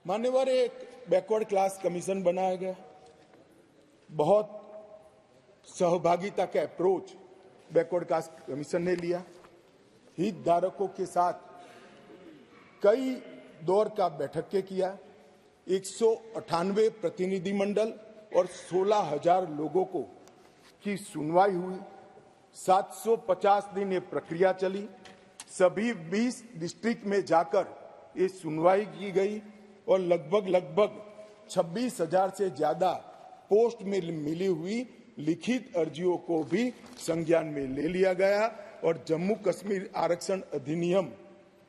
मान्यवर, एक backward class commission बनाया गया। बहुत सहभागिता का अप्रोच बैकवर्ड क्लास कमीशन ने लिया। हितधारकों के साथ कई दौर का बैठक के किया। 198 प्रतिनिधिमंडल और 16,000 लोगों को की सुनवाई हुई। 750 दिन ये प्रक्रिया चली। सभी 20 डिस्ट्रिक्ट में जाकर ये सुनवाई की गई और लगभग 26,000 से ज्यादा पोस्ट में मिली हुई लिखित अर्जियों को भी संज्ञान में ले लिया गया और जम्मू कश्मीर आरक्षण अधिनियम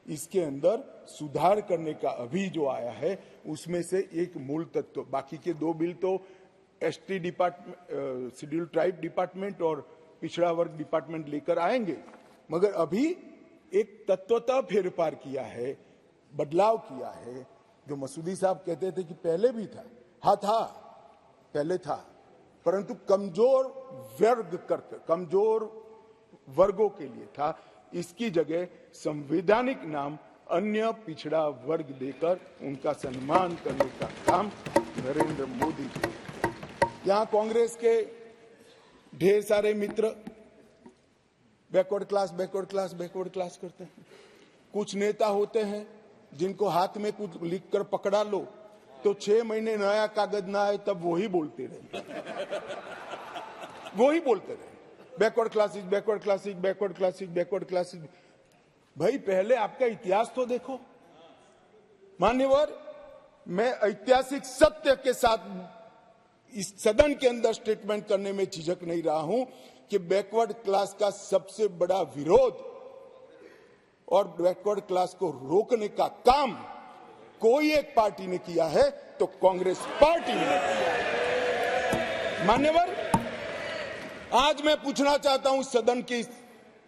इसके अंदर सुधार करने का अभी जो आया है उसमें से एक मूल तत्व। बाकी के दो बिल तो ST department, schedule tribe department और पिछड़ा वर्ग डिपार्टमेंट लेकर आएंगे, मगर अभी एक तत्वतः फेरफार किया है, बदलाव किया है। जो मसूदी साहब कहते थे कि पहले भी था, हाँ था, पहले था, परंतु कमजोर वर्गों के लिए था। इसकी जगह संवैधानिक नाम अन्य पिछड़ा वर्ग देकर उनका सम्मान करने का काम नरेंद्र मोदी जी। यहाँ कांग्रेस के ढेर सारे मित्र बैकवर्ड क्लास करते हैं। कुछ नेता होते हैं जिनको हाथ में कुछ लिखकर पकड़ा लो तो 6 महीने नया कागज ना आए तब वही बोलते रहे बैकवर्ड क्लासेस। भाई पहले आपका इतिहास तो देखो। मान्यवर, मैं ऐतिहासिक सत्य के साथ इस सदन के अंदर स्टेटमेंट करने में झिझक नहीं रहा हूं कि बैकवर्ड क्लास का सबसे बड़ा विरोध और बैकवर्ड क्लास को रोकने का काम कोई एक पार्टी ने किया है तो कांग्रेस पार्टी ने किया है। मान्यवर, आज मैं पूछना चाहता हूं सदन के,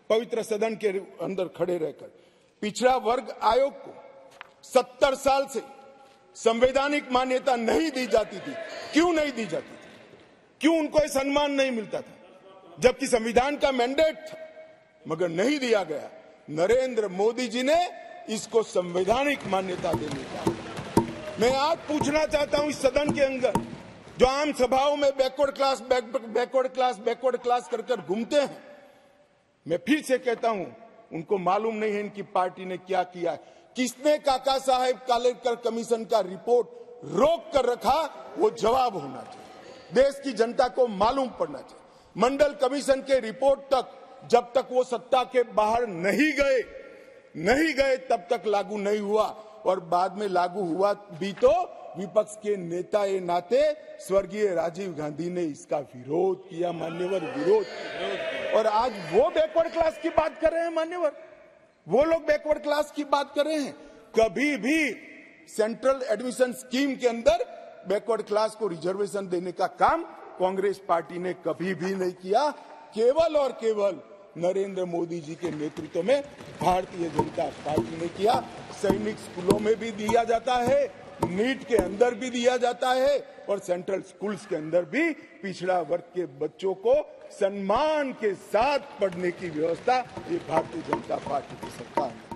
पवित्र सदन के अंदर खड़े रहकर, पिछड़ा वर्ग आयोग को 70 साल से संवैधानिक मान्यता नहीं दी जाती थी। क्यों नहीं दी जाती थी? क्यों उनको यह सम्मान नहीं मिलता था? जबकि संविधान का मैंडेट था, मगर नहीं दिया गया। नरेंद्र मोदी जी ने इसको संवैधानिक मान्यता देने का। मैं आज पूछना चाहता हूं इस सदन के अंदर जो आम सभाओं में बैकवर्ड क्लास कर घूमते हैं, मैं फिर से कहता हूं उनको मालूम नहीं है इनकी पार्टी ने क्या किया है। किसने काका साहेब कालेकर कमीशन का रिपोर्ट रोक कर रखा, वो जवाब होना चाहिए। देश की जनता को मालूम पड़ना चाहिए। मंडल कमीशन के रिपोर्ट तक जब तक वो सत्ता के बाहर नहीं गए तब तक लागू नहीं हुआ, और बाद में लागू हुआ भी तो विपक्ष के नेता ए नाते स्वर्गीय राजीव गांधी ने इसका विरोध किया। मान्यवर, विरोध किया। और आज वो बैकवर्ड क्लास की बात कर रहे हैं। मान्यवर, वो लोग बैकवर्ड क्लास की बात कर रहे हैं। कभी भी सेंट्रल एडमिशन स्कीम के अंदर बैकवर्ड क्लास को रिजर्वेशन देने का काम कांग्रेस पार्टी ने कभी भी नहीं किया। केवल और केवल नरेंद्र मोदी जी के नेतृत्व में भारतीय जनता पार्टी ने किया। सैनिक स्कूलों में भी दिया जाता है, नीट के अंदर भी दिया जाता है, और सेंट्रल स्कूल्स के अंदर भी पिछड़ा वर्ग के बच्चों को सम्मान के साथ पढ़ने की व्यवस्था ये भारतीय जनता पार्टी की सरकार ने